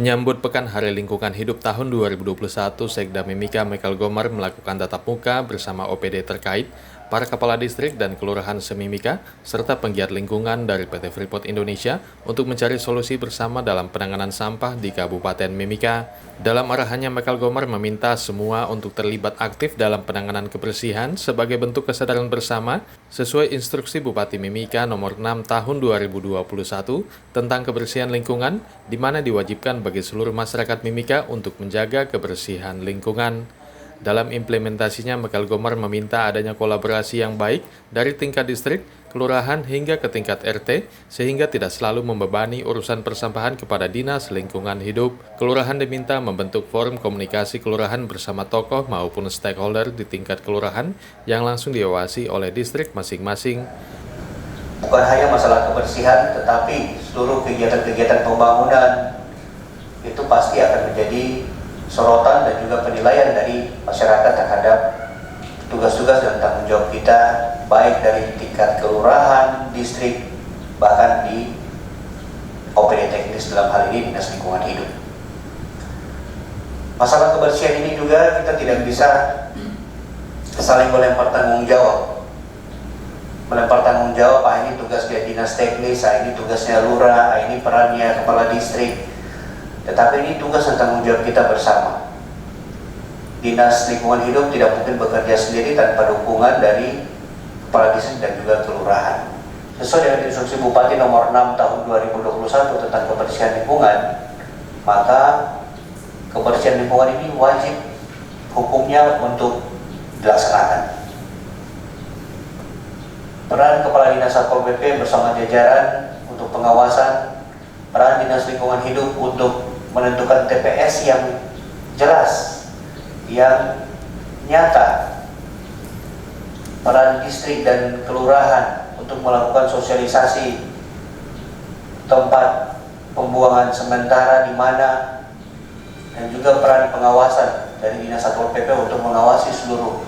Menyambut Pekan Hari Lingkungan Hidup tahun 2021, Sekda Mimika Michael Gomar melakukan tatap muka bersama OPD terkait, para kepala distrik dan kelurahan se-Mimika, serta penggiat lingkungan dari PT Freeport Indonesia untuk mencari solusi bersama dalam penanganan sampah di Kabupaten Mimika. Dalam arahannya, Michael Gomar meminta semua untuk terlibat aktif dalam penanganan kebersihan sebagai bentuk kesadaran bersama sesuai instruksi Bupati Mimika nomor 6 tahun 2021 tentang kebersihan lingkungan, di mana diwajibkan bagi seluruh masyarakat Mimika untuk menjaga kebersihan lingkungan. Dalam implementasinya, Michael Gomar meminta adanya kolaborasi yang baik dari tingkat distrik, kelurahan hingga ke tingkat RT, sehingga tidak selalu membebani urusan persampahan kepada Dinas Lingkungan Hidup. Kelurahan diminta membentuk forum komunikasi kelurahan bersama tokoh maupun stakeholder di tingkat kelurahan yang langsung diawasi oleh distrik masing-masing. Bukan hanya masalah kebersihan, tetapi seluruh kegiatan-kegiatan pembangunan itu pasti akan menjadi sorotan dan juga penilaian dari masyarakat terhadap tugas-tugas dan tanggung jawab kita, baik dari tingkat kelurahan, distrik, bahkan di OPD teknis dalam hal ini Dinas Lingkungan Hidup. Masalah kebersihan ini juga kita tidak bisa saling melempar tanggung jawab. Melempar tanggung jawab, ini tugasnya dinas teknis, ini tugasnya lurah, ini perannya kepala distrik. Tetapi ini tugas dan tanggung jawab kita bersama. Dinas Lingkungan Hidup tidak mungkin bekerja sendiri tanpa dukungan dari kepala distrik dan juga kelurahan. Sesuai dengan instruksi Bupati nomor 6 tahun 2021 tentang kebersihan lingkungan, maka kebersihan lingkungan ini wajib hukumnya untuk dilaksanakan. Peran Kepala Dinas Satpol PP bersama jajaran untuk pengawasan, peran Dinas Lingkungan Hidup untuk menentukan TPS yang jelas, yang nyata, peran distrik dan kelurahan untuk melakukan sosialisasi tempat pembuangan sementara di mana, dan juga peran pengawasan dari Dinas Satpol PP untuk mengawasi seluruh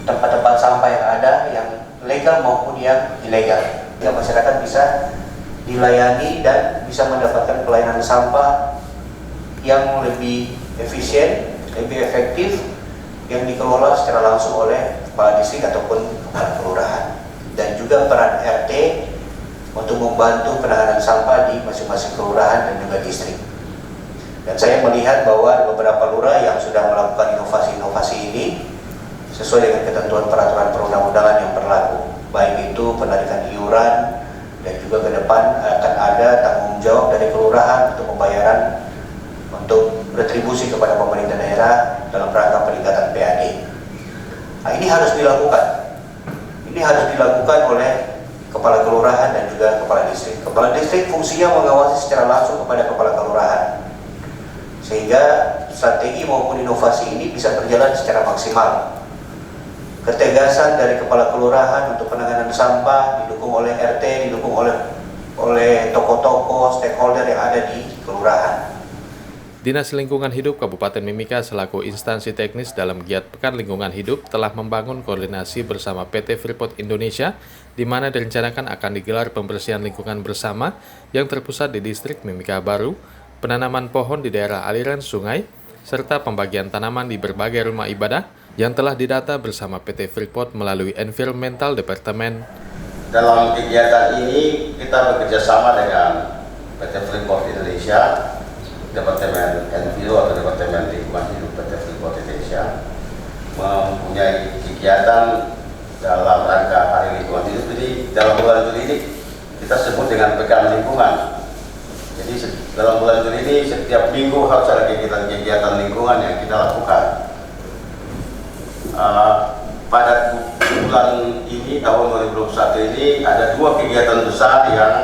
tempat-tempat sampah yang ada, yang legal maupun yang ilegal, sehingga masyarakat bisa dilayani dan bisa mendapatkan pelayanan sampah yang lebih efisien, lebih efektif, yang dikelola secara langsung oleh kepala distrik ataupun kepala kelurahan, dan juga peran RT untuk membantu penanganan sampah di masing-masing kelurahan dan juga distrik. Dan saya melihat bahwa ada beberapa lurah yang sudah melakukan inovasi-inovasi ini sesuai dengan ketentuan peraturan perundang-undangan yang berlaku, baik itu penarikan iuran, dan juga ke depan akan ada tanggung jawab dari kelurahan untuk pembayaran untuk retribusi kepada pemerintah daerah dalam rangka peningkatan PAD. Nah, ini harus dilakukan. Ini harus dilakukan oleh kepala kelurahan dan juga kepala distrik. Kepala distrik fungsinya mengawasi secara langsung kepada kepala kelurahan, sehingga strategi maupun inovasi ini bisa berjalan secara maksimal. Ketegasan dari kepala kelurahan untuk penanganan sampah didukung oleh RT, didukung oleh tokoh-tokoh stakeholder yang ada di kelurahan. Dinas Lingkungan Hidup Kabupaten Mimika selaku instansi teknis dalam giat Pekan Lingkungan Hidup telah membangun koordinasi bersama PT Freeport Indonesia, di mana direncanakan akan digelar pembersihan lingkungan bersama yang terpusat di distrik Mimika Baru, penanaman pohon di daerah aliran sungai, serta pembagian tanaman di berbagai rumah ibadah yang telah didata bersama PT Freeport melalui Environmental Department. Dalam kegiatan ini kita bekerja sama dengan PT Freeport Indonesia, Departemen Enviro atau Departemen Lingkungan Hidup PT Freeport Indonesia, mempunyai kegiatan dalam rangka Hari Lingkungan Hidup. Jadi dalam bulan Juli ini kita sebut dengan Pekan Lingkungan. Jadi dalam bulan Juli ini setiap minggu harus ada kegiatan-kegiatan lingkungan yang kita lakukan. Pada bulan ini, tahun 2021 ini, ada dua kegiatan besar yang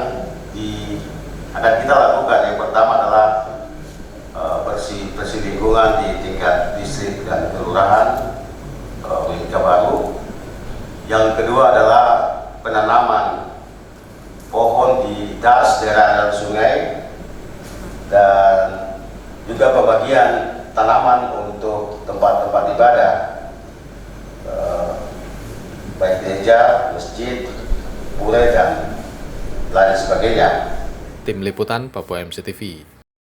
akan kita lakukan. Yang pertama adalah bersih lingkungan di tingkat distrik dan kelurahan Mimika Baru. Yang kedua adalah penanaman pohon di das daerah aliran sungai, dan juga pembagian tanaman untuk tempat-tempat ibadah, baik gereja, masjid, pura, dan lain sebagainya. Tim Liputan Papua MCTV.